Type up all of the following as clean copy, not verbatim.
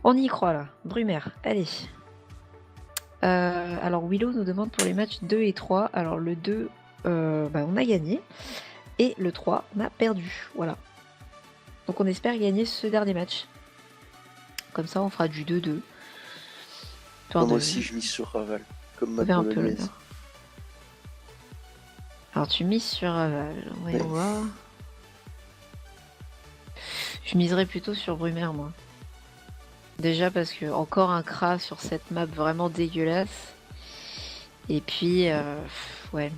On y croit là. Brumaire, allez. Alors Willow nous demande pour les matchs 2 et 3. Alors le 2, on a gagné. Et le 3, on a perdu. Voilà. Donc on espère gagner ce dernier match. Comme ça, on fera du 2-2. Moi aussi, je mise sur Raval, comme ma un peu polonaise. l'honneur. Alors tu mises sur Raval. Voyons voir. Je miserais plutôt sur Brumaire, moi. Déjà parce que encore un Kra sur cette map vraiment dégueulasse. Et puis, ouais.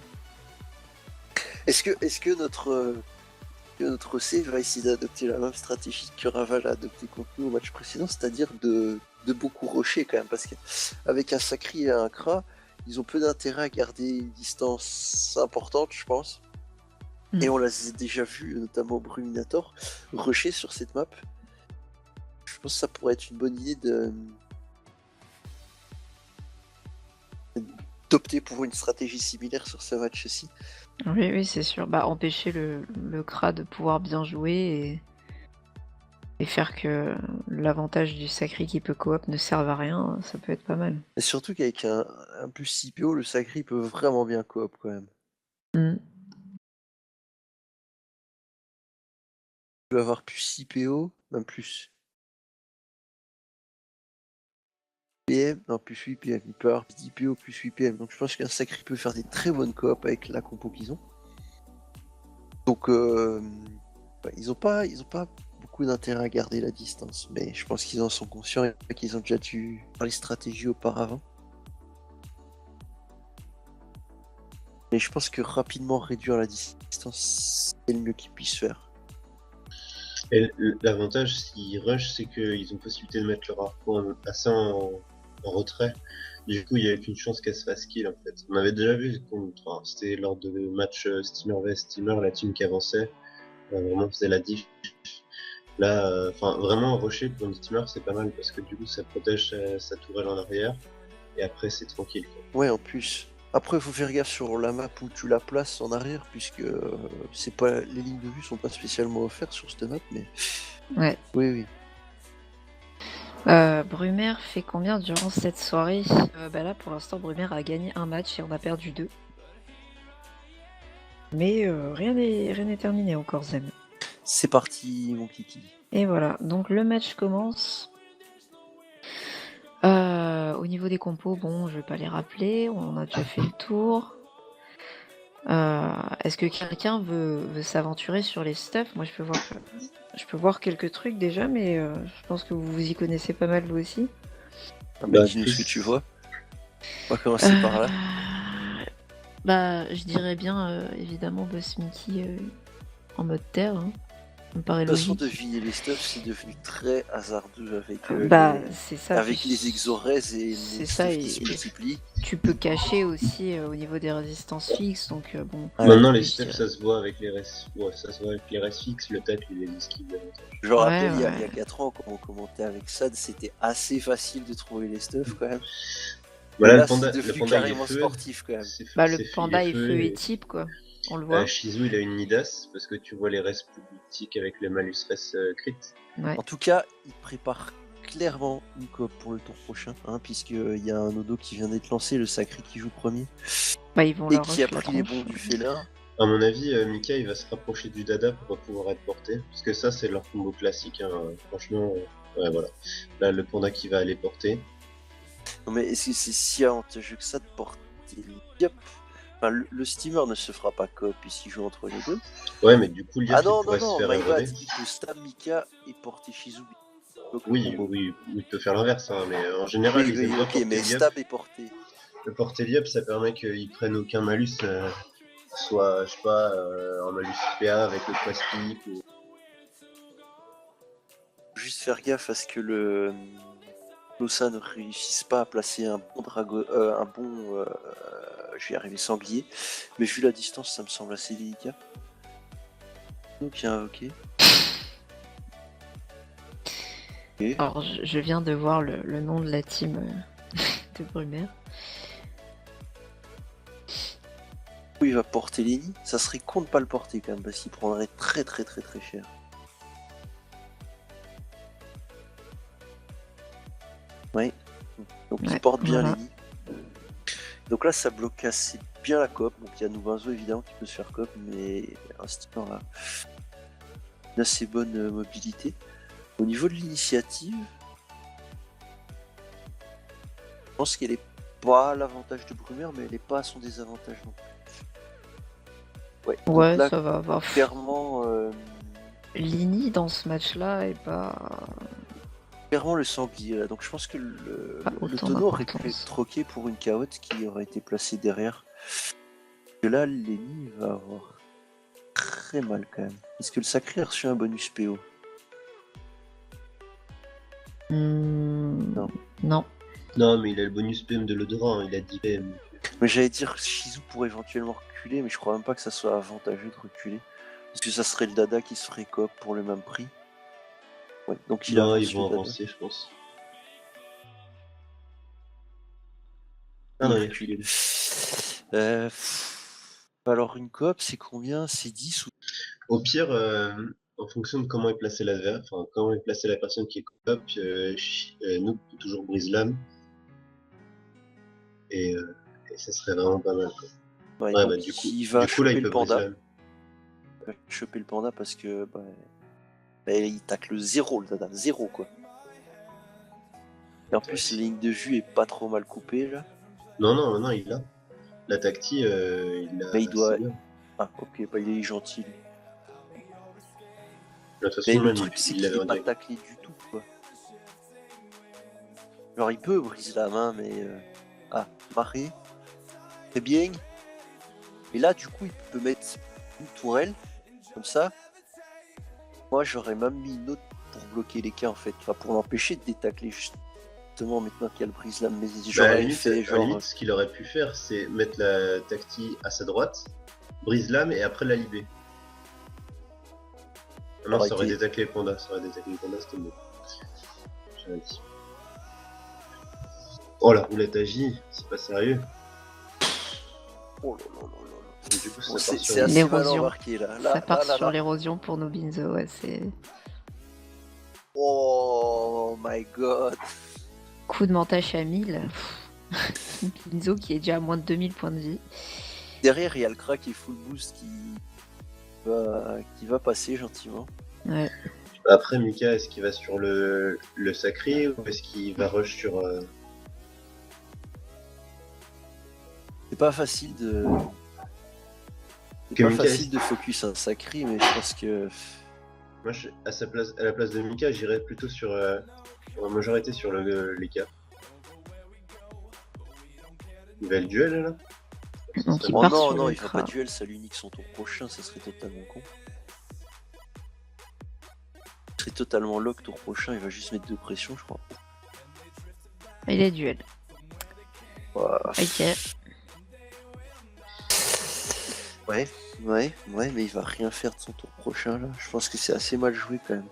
Est-ce que notre C va essayer d'adopter la même stratégie que Raval a adopté contre nous au match précédent, c'est-à-dire de beaucoup rusher quand même, parce qu'avec un Sacri et un Kra, ils ont peu d'intérêt à garder une distance importante, je pense. Et on l'a déjà vu, notamment au Bruminator, rusher sur cette map. Je pense que ça pourrait être une bonne idée d'opter pour une stratégie similaire sur ce match-ci. Oui, c'est sûr. Empêcher le Kra de pouvoir bien jouer et faire que l'avantage du Sacri qui peut coop ne serve à rien, ça peut être pas mal. Et surtout qu'avec un plus CPO, le Sacri peut vraiment bien coop quand même. Il peut avoir plus 6 PO, même plus PM, non plus 8 PM, il peut avoir 10 PO plus 8 PM, donc je pense qu'un Sacri peut faire des très bonnes coop avec la compo qu'ils ont. Donc ils ont pas beaucoup d'intérêt à garder la distance, mais je pense qu'ils en sont conscients et qu'ils ont déjà dû faire les stratégies auparavant. Mais je pense que rapidement réduire la distance, c'est le mieux qu'ils puissent faire. Et l'avantage s'ils rush, c'est qu'ils ont possibilité de mettre leur harpon assez en retrait. Du coup, il n'y avait qu'une chance qu'elle se fasse kill en fait. On avait déjà vu, c'était lors de match Steamer vs Steamer, la team qui avançait, vraiment faisait la diff. Là, vraiment rusher pour une Steamer, c'est pas mal parce que du coup, ça protège sa tourelle en arrière et après, c'est tranquille, quoi. Ouais, en plus. Après, il faut faire gaffe sur la map où tu la places en arrière, puisque c'est pas les lignes de vue sont pas spécialement offertes sur cette map, mais. Ouais. Oui. Brumaire fait combien durant cette soirée? Là, pour l'instant, Brumaire a gagné un match et on a perdu 2. Mais rien n'est terminé encore, Zem. C'est parti, mon kiki. Et voilà, donc le match commence. Au niveau des compos, je vais pas les rappeler, on a déjà fait le tour. Est-ce que quelqu'un veut s'aventurer sur les stuffs? Moi, je peux voir quelques trucs déjà, mais je pense que vous y connaissez pas mal, vous aussi. Dis-nous ce que tu vois. On va commencer par là. Je dirais bien, évidemment, Boss Mickey en mode terre. Hein. Ça me paraît De toute façon, logique. deviner les stuffs, c'est devenu très hasardeux avec, c'est ça, avec les exores et les stuffs qui se multiplient. Tu peux cacher aussi au niveau des résistances fixes, donc bon. Maintenant, les stuffs, ça se voit avec les restes fixes, le tap, il les esquive davantage. Je me rappelle, il y a 4 ans, quand on commentait avec Sad, c'était assez facile de trouver les stuffs quand même. Voilà, là, le panda, c'est devenu carrément sportif quand même. Le panda est feu et type, quoi. On le voit. Shizu, il a une Midas, parce que tu vois les restes politiques avec le malus res crit. Ouais. En tout cas, il prépare clairement une coop pour le tour prochain, hein, puisqu'il y a un Odo qui vient d'être lancé, le Sacré qui joue premier. Ils vont et qui a pris les bons du félin. À mon avis, Mika, il va se rapprocher du Dada pour pouvoir être porté, parce que ça, c'est leur combo classique, hein. Franchement, ouais, voilà. Là, le panda qui va aller porter. Non, mais est-ce que c'est si avantageux que ça de porter Yep. Enfin, le steamer ne se fera pas coop puisqu'il joue entre les deux. Ouais, mais du coup, Liap pourrait se faire évader. Il peut stab Mika et porter Shizubi. Oui, il peut faire l'inverse, hein, mais en général, ils aiment bien porter mais Liap. stab et porter. Le porter Liap, ça permet qu'ils prennent aucun malus, soit, je sais pas, un malus PA avec le Quastic ou... Juste faire gaffe à ce que le Losa ne réussisse pas à placer un bon dragon, je vais y arriver sanglier, mais vu la distance, ça me semble assez délicat. Donc il y a un ok. Alors je viens de voir le nom de la team de Brumaire. Il va porter Lenny, ça serait con de pas le porter quand même parce qu'il prendrait très cher. Ouais. Donc il Ouais, porte bien voilà. Lenny. Donc là, ça bloque assez bien la COP. Donc il y a Nouvenzo évidemment qui peut se faire COP, mais un Steamer là, une assez bonne mobilité. Au niveau de l'initiative, je pense qu'elle est pas à l'avantage de Brumer, mais elle est pas à son désavantage non plus. Ouais, donc Ouais, là, ça va. Bah, clairement, Lini dans ce match-là est pas le sanglier. Là. Donc je pense que le autant tonneau aurait pu être d'importance. troqué pour une carotte qui aurait été placée derrière. Que là, Lenny va avoir très mal quand même. Est-ce que le sacré a reçu un bonus PO? Non. Non. Non, mais il a le bonus PM de l'odorat, il a 10 PM. Mais j'allais dire Shizu pourrait éventuellement reculer, mais je crois même pas que ça soit avantageux de reculer. Parce que ça serait le Dada qui se ferait coop pour le même prix. Ouais, donc il Non, avance ils vont le Dada. avancer, je pense. Et Ah non, il il recule. recule. Alors une coop, c'est combien? C'est 10 ou... Au pire, en fonction de comment est placé l'adversaire, enfin, comment est placée la personne qui est cop, nous, peut toujours brise l'âme. Et ça serait vraiment pas mal. Quoi. Ouais, Ouais, donc bah, du coup, il va là, choper il le peut brise panda. l'âme. Il va choper le panda parce que il tacle le 0 le Dada. 0 quoi. Et en plus, la ligne de vue est pas trop mal coupée là. Non, il l'a. La tacti, il Mais il l'a doit... assez bien. Ah ok, bah il est gentil lui. De toute Mais façon, le même, truc c'est il qu'il l'avait est en pas direct. taclé du tout quoi. Genre il peut briser la main mais... Ah, marré. Très bien. Et là du coup il peut mettre une tourelle. Comme ça. Moi j'aurais même mis une autre pour bloquer les cas en fait. Enfin pour l'empêcher de détacler justement maintenant qu'il y a le brise lame. Mais Bah, j'aurais fait à la genre... limite, ce qu'il aurait pu faire, c'est mettre la tacti à sa droite, brise l'âme et après la libé. Non, ça aurait été... détaclé les pandas. Ça aurait détaclé les pandas, c'était bon. J'avais dit. Oh, la roulette à J, c'est pas sérieux. Oh là là là là. Et du coup, Bon, ça part sur c'est assez mal L'érosion. embarqué là. Ça part Là. sur l'érosion pour nos Binzo, ouais, c'est Oh my god. coup de mentache à 1000. Binzo qui est déjà à moins de 2000 points de vie. Derrière il y a le crack et full boost qui va passer gentiment. Ouais. Après, Mika, est-ce qu'il va sur le sacré ou est-ce qu'il va rush sur. C'est pas facile de... Que Mika, de focus un sacré, mais je pense que... Moi, à la place de Mika, j'irais plutôt sur. En majorité sur les cas. Il va le duel là. Donc il Oh part non, sur non, le il va Kra. pas duel, ça lui nique son tour prochain, ça serait totalement con. Il serait totalement lock tour prochain, il va juste mettre de pression, je crois. Il est duel. Ouah. Ok. Ouais, mais il va rien faire de son tour prochain là. Je pense que c'est assez mal joué quand même.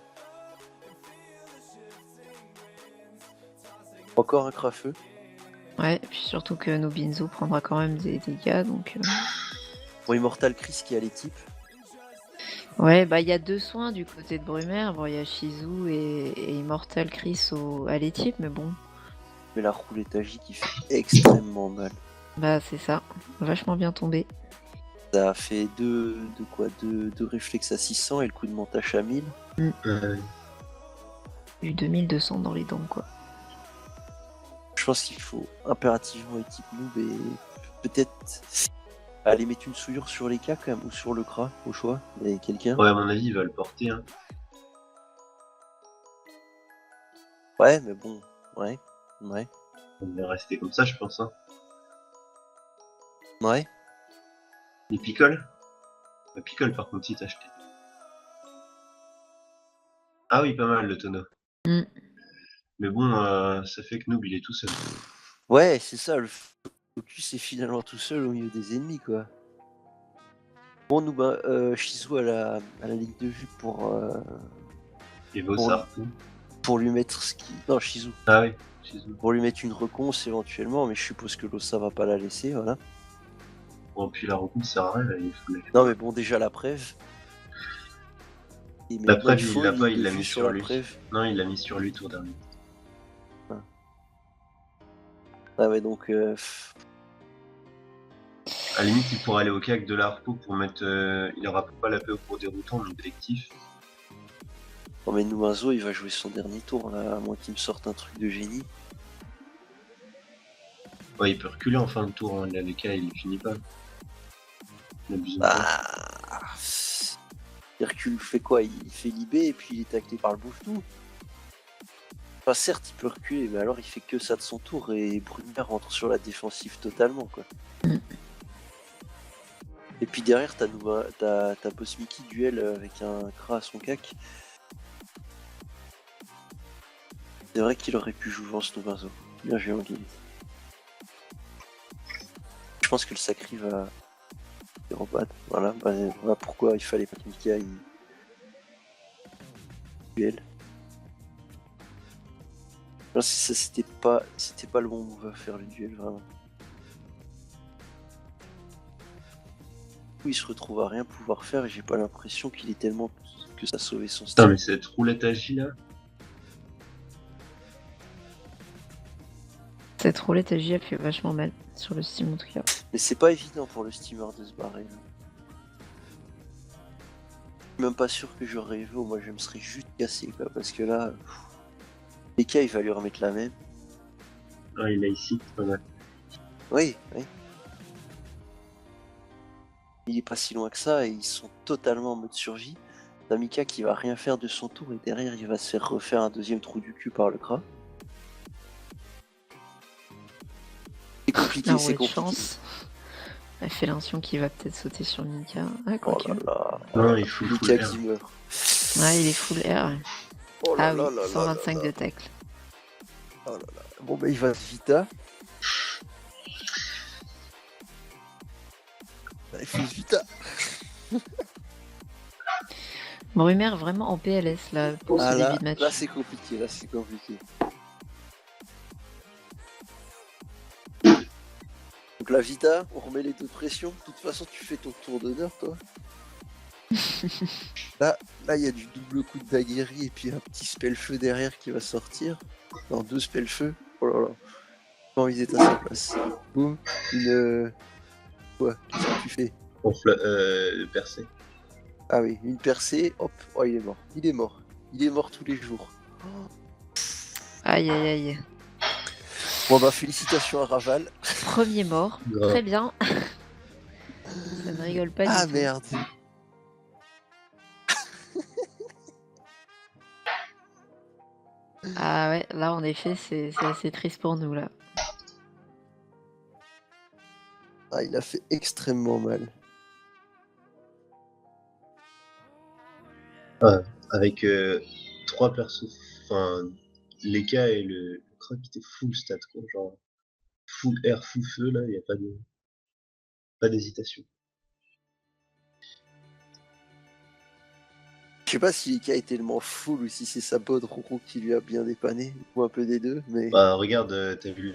Encore un crafeux. Ouais, et puis surtout que nos Binzo prendra quand même des dégâts, donc... Bon, Immortal Chris qui a les types. Ouais, bah il y a 2 soins du côté de Brumer. Bon, il y a Shizu et Immortal Chris à l'équipe, mais bon, Mais la roulette à J qui fait extrêmement mal. bah c'est ça. Vachement bien tombé. Ça a fait deux réflexes à 600 et le coup de montage à 1000. Du 2200 dans les dents, quoi. Je pense qu'il faut impérativement équipe noob et peut-être aller mettre une souillure sur les cas quand même, ou sur le Kra, au choix. Il y a quelqu'un. Ouais, à mon avis, il va le porter. Hein. Ouais, mais bon, ouais. On va rester comme ça, je pense. Hein. Ouais. Il picole. Il picole par contre, si t'as acheté. Ah oui, pas mal le tonneau. Mais bon, ça fait que Noob il est tout seul. Ouais, c'est ça, le focus est finalement tout seul au milieu des ennemis, quoi. Bon, nous, Shizu à la ligne de vue Et Vossard. pour lui mettre ce qui... Non, Shizu. Ah oui, Shizu. Pour lui mettre une reconce éventuellement, mais je suppose que l'Ossa va pas la laisser, voilà. Bon, puis la reconnaissance sert à rien, là, il faut la... Non, mais bon, déjà la preuve. La preuve, il l'a pas, il l'a mis sur sur la lui. preuve. Non, il l'a mis sur lui tour dernier. Ah. Ah ouais, donc À la limite, il pourrait aller au CAC de l'Arpo pour mettre. Il aura pas la PO pour déroutant, mais collectif. oh, mais Numazo il va jouer son dernier tour là, à moins qu'il me sorte un truc de génie. Ouais, il peut reculer en fin de tour, hein. Là, le cas, il finit pas. N'abusons pas. Ah, Hercule fait quoi? Il fait libé et puis il est taclé par le bouche-tout. Enfin, certes, il peut reculer, mais alors il fait que ça de son tour et Brunner rentre sur la défensive totalement, quoi. Et puis derrière, t'as Boss Mickey duel avec un Kra à son cac. C'est vrai qu'il aurait pu jouer ce Numazo. Bien joué, Anguille. Je pense que le Sacri va rebattre. Voilà, voilà pourquoi il fallait pas que Mickey aille duel. Non, si ça c'était pas le bon move à faire le duel, vraiment. Il se retrouve à rien pouvoir faire et j'ai pas l'impression qu'il est tellement que ça sauvait son Putain, style. mais cette roulette à J là. Cette roulette à J a fait vachement mal sur le Steam en tout cas. Mais c'est pas évident pour le steamer de se barrer. Là. Je suis même pas sûr que j'aurais vu, moi je me serais juste cassé quoi, parce que là, les cas il va lui remettre la même. Ah, il a ici, pas mal. Oui, oui. Il est pas si loin que ça et ils sont totalement en mode survie. T'as Mika qui va rien faire de son tour et derrière il va se faire refaire un deuxième trou du cul par le Kra. C'est compliqué, Un c'est roulet de compliqué. chance. Elle fait l'intuition qui va peut-être sauter sur Mika. Ah, Oh quoique. là là. Non, il fout Mika full qui R. meurt. Ah, il est full R. Oh là Ah oui, là là là 125 là de là. tacle. Oh là là. Bon bah il va Vita. Il faut Vita. Brumer vraiment en PLS là pour ce Ah début de match. là c'est compliqué, là c'est compliqué. Donc la Vita, on remet les deux pressions. De toute façon tu fais ton tour d'honneur toi. Là il y a du double coup de daguerri et puis un petit spell feu derrière qui va sortir. Non, deux spell feu. Oh là là. J'ai pas envie d'être à sa place. Boum. Une. Quoi? Qu'est-ce que tu fais? Percé. Ah oui, une percée. Hop. Oh il est mort. Il est mort. Il est mort tous les jours. Aïe aïe aïe. Bon bah félicitations à Raval. Premier mort. Grave. Très bien. Ça ne rigole pas Ah du tout. merde. Ah ouais, là en effet c'est assez triste pour nous là. Ah il a fait extrêmement mal. Avec 3 persos. Enfin, Leka et le Kra qui était full stat, quoi. Genre, full R, full feu, là, y a pas d'hésitation. Je sais pas si Ika est tellement full ou si c'est sa pote Roro qui lui a bien dépanné, ou un peu des deux, mais. Bah, regarde, t'as vu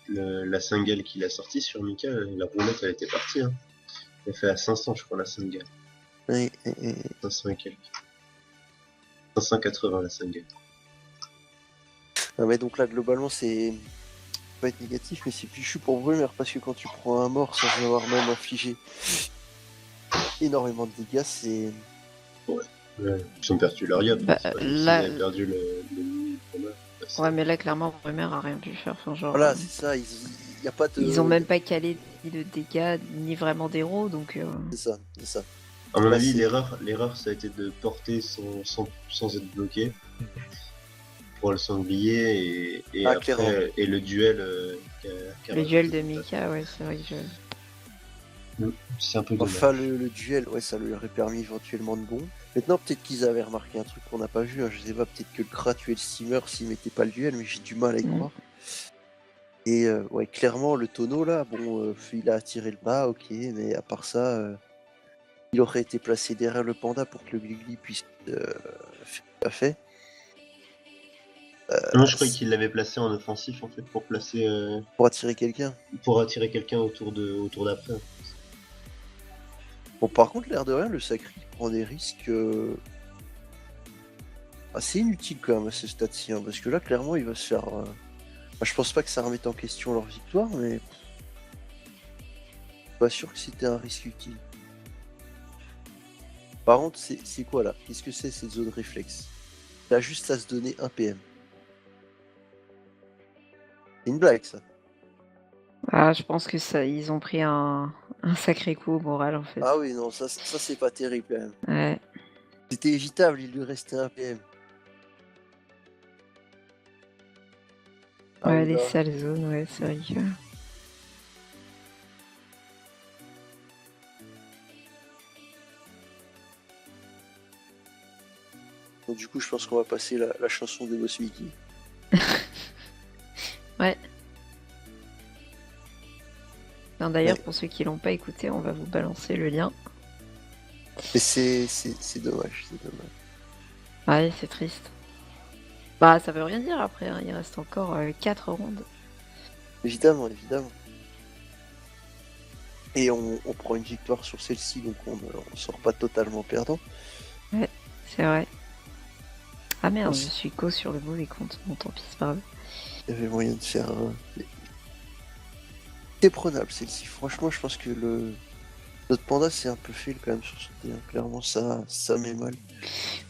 la single qu'il a sorti sur Mika, la roulette, elle était partie, hein. Elle fait à 500, je crois, la single. Ouais. 500 et quelques. 580, la single. Ah ouais, donc là, globalement, c'est pas être négatif, mais c'est fichu pour Brumer parce que quand tu prends un mort sans avoir même infligé énormément de dégâts, c'est. Ils ont perdu leur yacht. Bah, C'est pas comme là- s'ils avaient perdu le combat. Ouais mais là clairement Brumer a rien pu faire. Enfin, genre, Voilà, c'est ça, il y a pas de. ils ont même pas calé ni de dégâts ni vraiment d'héros donc. C'est ça. À mon Là, avis, c'est- l'erreur, ça a été de porter sans être bloqué pour le sanglier et Ah, après clairement. et le duel. Le duel de Mika, ouais c'est vrai que je. C'est un peu dommage. Enfin, le duel, ouais, ça lui aurait permis éventuellement de bon. Maintenant, peut-être qu'ils avaient remarqué un truc qu'on n'a pas vu, hein, je sais pas, peut-être que le Kra tuait le steamer s'il mettait pas le duel, mais j'ai du mal à y croire. Et ouais, clairement, le tonneau là, bon, il a attiré le bas, ok, mais à part ça, il aurait été placé derrière le panda pour que le Gligli puisse faire ce qu'il a fait. Non, je croyais qu'il l'avait placé en offensif en fait pour placer Pour attirer quelqu'un. pour attirer quelqu'un autour d'après. Bon, par contre, l'air de rien, le Sacri prend des risques assez inutiles quand même à ce stade-ci, hein, parce que là, clairement, il va se faire Je pense pas que ça remette en question leur victoire, mais pas sûr que c'était un risque utile. Par contre, c'est quoi là? Qu'est-ce que c'est cette zone réflexe? T'as juste à se donner un PM. C'est une blague ça. Ah, je pense que ça, ils ont pris un sacré coup au moral en fait. Ah oui, non, ça c'est pas terrible quand même. Ouais, C'était évitable, il lui restait un PM. Ah ouais, oui, les là. sales zones, ouais, c'est vrai que. Donc, du coup, je pense qu'on va passer la chanson de Boss Mickey. Ouais. Non, d'ailleurs, Ouais. pour ceux qui l'ont pas écouté, on va vous balancer le lien. Mais c'est dommage, c'est dommage. Ouais, c'est triste. Bah, ça veut rien dire après, hein, il reste encore 4 rondes. Évidemment, évidemment. Et on prend une victoire sur celle-ci, donc on sort pas totalement perdant. Ouais, c'est vrai. Ah merde, On je suis co sur le mauvais compte. Bon, tant pis, c'est pas grave. Il y avait moyen de faire un... C'est prenable celle-ci. Franchement, je pense que notre panda c'est un peu fail quand même sur ce dé. Clairement, ça met mal.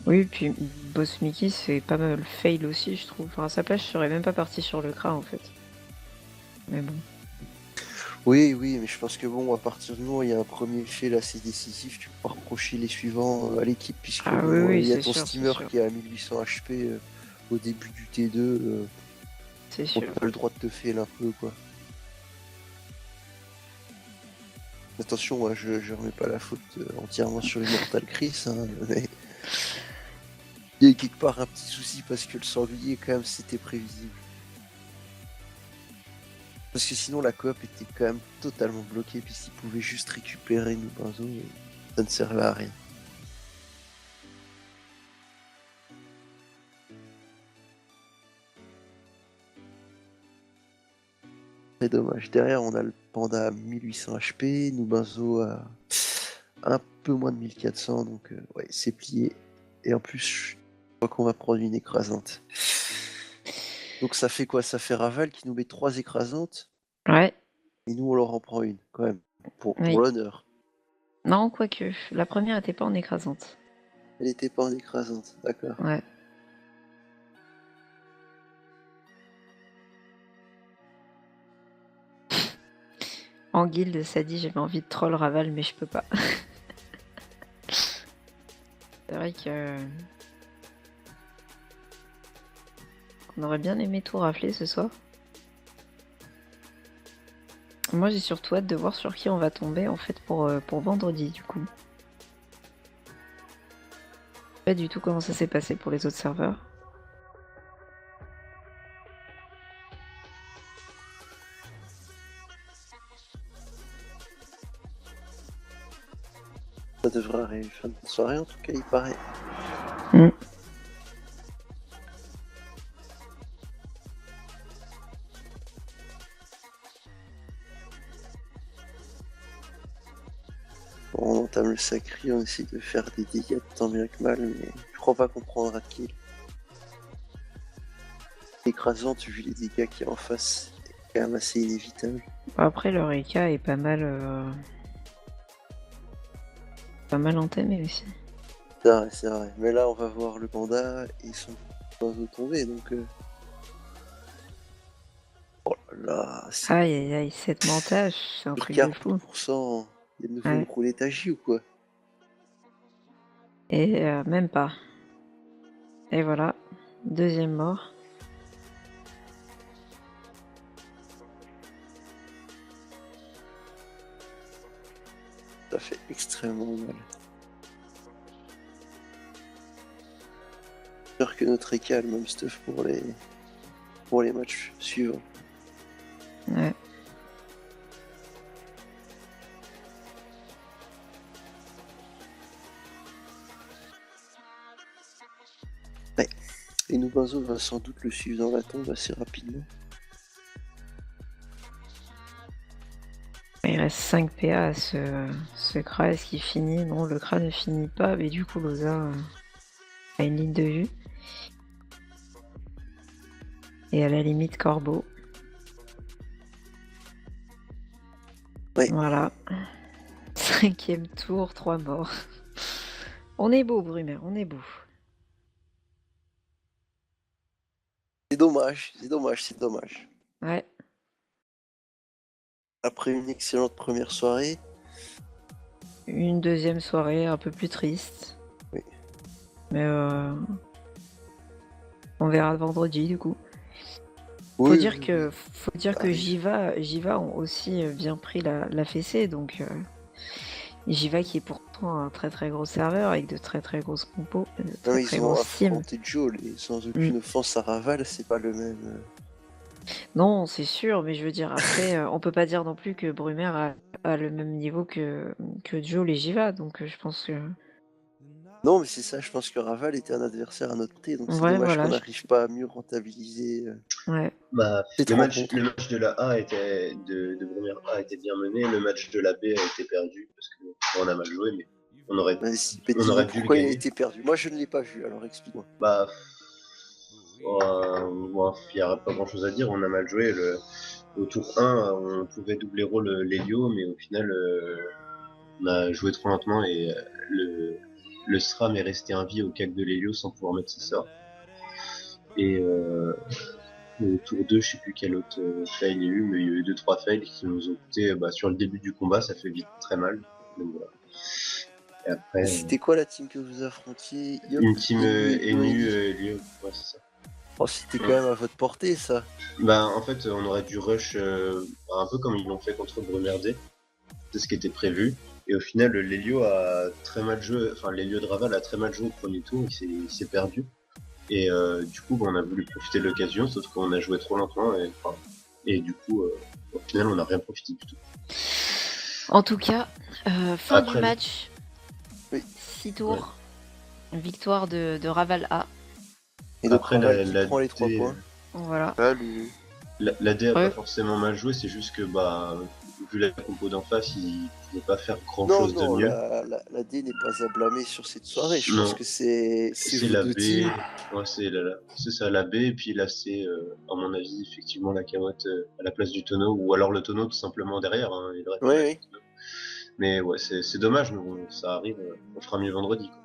Oui, puis Boss Mickey, c'est pas mal fail aussi, je trouve. Enfin, à sa place, je serais même pas parti sur le CRA en fait. Mais bon. Oui, oui, mais je pense que bon, à partir du moment où il y a un premier fail assez décisif, tu peux pas reprocher les suivants à l'équipe, puisque Ah bon, oui, il y a c'est ton sûr, c'est steamer sûr. qui est à 1800 HP au début du T2. C'est On sûr. a le droit de te fail un peu, quoi. Attention, moi, je remets pas la faute entièrement sur Immortal Chris, hein, mais il y a quelque part un petit souci parce que le sanglier, quand même, c'était prévisible. Parce que sinon, la coop était quand même totalement bloquée, puis s'ils pouvaient juste récupérer nos Benzo, ça ne servait à rien. Très dommage. Derrière, on a le panda à 1800 HP, nous Benzo à un peu moins de 1400, donc ouais, c'est plié. Et en plus, je crois qu'on va prendre une écrasante. Donc ça fait quoi? Ça fait Raval qui nous met 3 écrasantes, Ouais, et nous on leur en prend une, quand même, pour oui. l'honneur. Non, quoique. La première était pas en écrasante. Elle était pas en écrasante, d'accord. Ouais. En guilde, ça dit j'avais envie de troll Raval, mais je peux pas. C'est vrai que. On aurait bien aimé tout rafler ce soir. Moi, j'ai surtout hâte de voir sur qui on va tomber en fait pour vendredi du coup. Je sais pas du tout comment ça s'est passé pour les autres serveurs. Ça devrait arriver fin de soirée en tout cas, il paraît. Mm. Bon, on entame le sacré, on essaie de faire des dégâts tant bien que mal, mais je crois pas qu'on prendra de kill. Écrasante, vu les dégâts qu'il y a en face, c'est quand même assez inévitable. Après, le Reka est pas mal entamé aussi. C'est vrai, c'est vrai. Mais là, on va voir le panda et son oiseau tomber, donc... Oh là là, c'est Aïe aïe aïe, cette montage, c'est un sur truc de fou. 40%. Il nous faut Ouais. une roulette à J ou quoi? Et même pas. Et voilà, deuxième mort. Ça fait extrêmement mal. J'espère que notre équipe a le même stuff pour les matchs suivants. Ouais. Et nous, Benzo va sans doute le suivre dans la tombe assez rapidement. Il reste 5 PA à ce Kra. Est-ce qu'il finit? Non, le Kra ne finit pas, mais du coup, Loza a une ligne de vue. Et à la limite, Corbeau. Ouais. Voilà. 5e tour, 3 morts. On est beau, Brumaire, on est beau. C'est dommage, c'est dommage, c'est dommage. Ouais. Après une excellente première soirée, Une 2e soirée un peu plus triste. Oui. Mais on verra vendredi du coup. Faut oui, dire oui, que, oui. faut dire Ça que arrive. Jiva ont aussi bien pris la fessée, donc Jiva qui est pourtant un très très gros serveur avec de très très grosses compos, de Non, très mais très ils ont grosses teams. affronté Joel et sans Mm. aucune offense à Raval, c'est pas le même. Non, c'est sûr, mais je veux dire, après, on peut pas dire non plus que Brumaire a le même niveau que Joel et Jiva, donc je pense que... Non, mais c'est ça, je pense que Raval était un adversaire à notre côté, donc c'est Ouais, dommage qu'on voilà. n'arrive pas à mieux rentabiliser Ouais. Bah, cette le match rencontre. de la A était de première A était bien mené, le match de la B a été perdu parce que on a mal joué, mais Vas-y, bah, on dis-nous aurait dû le pourquoi il a gagner. été perdu. Moi, je ne l'ai pas vu, alors explique-moi. Bah, bon, il n'y a pas grand chose à dire, on a mal joué. Au tour 1, on pouvait doubler rôle l'Elio, mais au final, on a joué trop lentement et le SRAM est resté en vie au CAC de l'Elio sans pouvoir mettre ses sorts. Et au tour 2, je sais plus quel autre fail il y a eu, mais il y a eu 2-3 fails qui nous ont coûté sur le début du combat, ça fait vite très mal. Donc voilà. Et après, C'était quoi la team que vous affrontiez? Yop, une team Eni. NU, Elio, ouais, c'est ça. Oh, c'était quand même à votre portée, ça. Bah, en fait, on aurait dû rush un peu comme ils l'ont fait contre Brumerdé. C'est ce qui était prévu. Et au final, l'Elio a très mal joué, enfin, l'Elio de Raval a très mal joué au premier tour, il s'est perdu. Et du coup, on a voulu profiter de l'occasion, sauf qu'on a joué trop lentement. Et du coup, au final, on n'a rien profité du tout. En tout cas, fin Après, du match. Oui. 6 tours. Victoire de Raval A. Et donc après, Raval qui prend les 3 points. Voilà. Là, la D a Ouais. pas forcément mal joué, c'est juste que, bah, vu la compo d'en face, il pouvait pas faire grand Non, chose de non, mieux. la D n'est pas à blâmer sur cette soirée. Je Non. pense que c'est C'est vos la deux B, teams. ouais, c'est ça, la B, et puis là, c'est, à mon avis, effectivement, la carotte à la place du tonneau, ou alors le tonneau tout simplement derrière, hein, il aurait pu Oui, mettre oui. le tonneau. Mais ouais, c'est dommage, mais bon, ça arrive, on fera mieux vendredi, quoi.